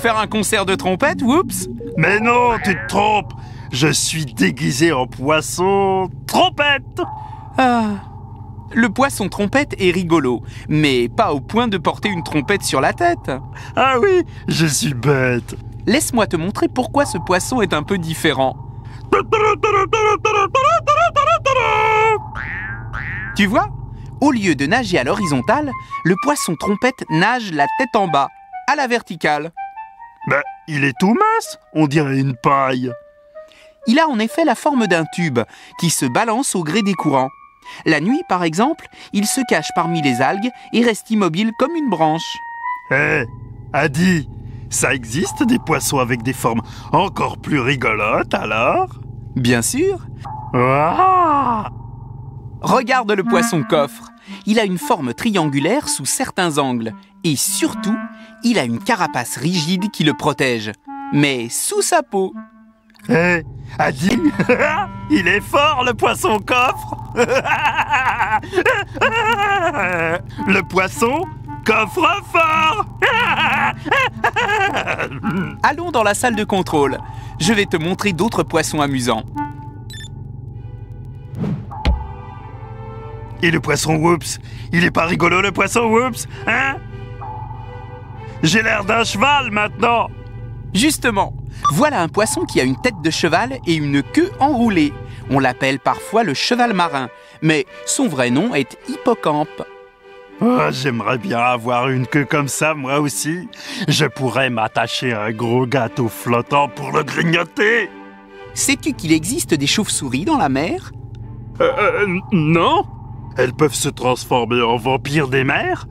faire un concert de trompette, Whoops? Mais non, tu te trompes. Je suis déguisé en poisson trompette. Ah, le poisson trompette est rigolo, mais pas au point de porter une trompette sur la tête. Ah oui, je suis bête. Laisse-moi te montrer pourquoi ce poisson est un peu différent. Tu vois, au lieu de nager à l'horizontale, le poisson trompette nage la tête en bas, à la verticale. Mais il est tout mince, on dirait une paille. Il a en effet la forme d'un tube qui se balance au gré des courants. La nuit, par exemple, il se cache parmi les algues et reste immobile comme une branche. Hé, Adi, ça existe des poissons avec des formes encore plus rigolotes alors? Bien sûr. Ah! Regarde le poisson coffre. Il a une forme triangulaire sous certains angles. Et surtout, il a une carapace rigide qui le protège. Mais sous sa peau. Hé, Adi, il est fort le poisson coffre. Le poisson coffre fort. Allons dans la salle de contrôle. Je vais te montrer d'autres poissons amusants. Et le poisson Whoops, il est pas rigolo le poisson Whoops, hein? J'ai l'air d'un cheval maintenant. Justement, voilà un poisson qui a une tête de cheval et une queue enroulée. On l'appelle parfois le cheval marin, mais son vrai nom est hippocampe. Oh, j'aimerais bien avoir une queue comme ça, moi aussi. Je pourrais m'attacher à un gros gâteau flottant pour le grignoter. Sais-tu qu'il existe des chauves-souris dans la mer? Non. Elles peuvent se transformer en vampires des mers?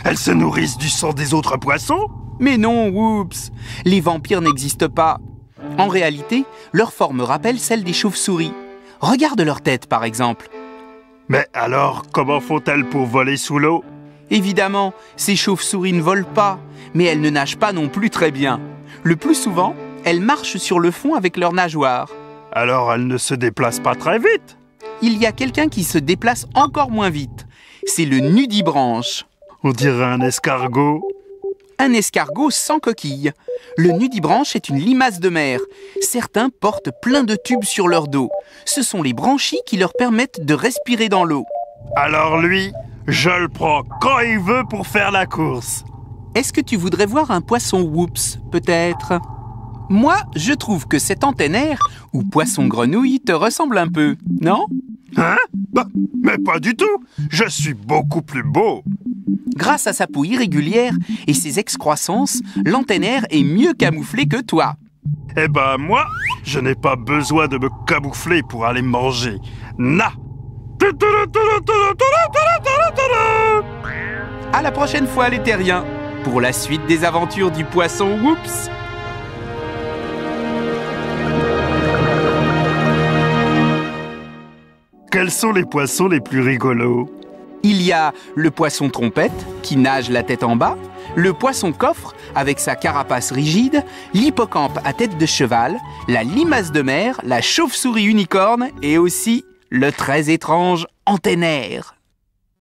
Elles se nourrissent du sang des autres poissons? Mais non, Whoops! Les vampires n'existent pas. En réalité, leur forme rappelle celle des chauves-souris. Regarde leur tête, par exemple. Mais alors, comment font-elles pour voler sous l'eau? Évidemment, ces chauves-souris ne volent pas, mais elles ne nagent pas non plus très bien. Le plus souvent, elles marchent sur le fond avec leurs nageoires. Alors elles ne se déplacent pas très vite? Il y a quelqu'un qui se déplace encore moins vite. C'est le nudibranche. On dirait un escargot. Un escargot sans coquille. Le nudibranche est une limace de mer. Certains portent plein de tubes sur leur dos. Ce sont les branchies qui leur permettent de respirer dans l'eau. Alors lui, je le prends quand il veut pour faire la course. Est-ce que tu voudrais voir un poisson Whoops, peut-être? Moi, je trouve que cet antennaire, ou poisson grenouille, te ressemble un peu, non? Hein? Bah, mais pas du tout. Je suis beaucoup plus beau. Grâce à sa peau irrégulière et ses excroissances, l'antennaire est mieux camouflé que toi. Eh ben moi, je n'ai pas besoin de me camoufler pour aller manger. Na! À la prochaine fois, les terriens, pour la suite des aventures du poisson Whoops. Quels sont les poissons les plus rigolos? Il y a le poisson trompette, qui nage la tête en bas, le poisson coffre, avec sa carapace rigide, l'hippocampe à tête de cheval, la limace de mer, la chauve-souris unicorne et aussi le très étrange antennaire.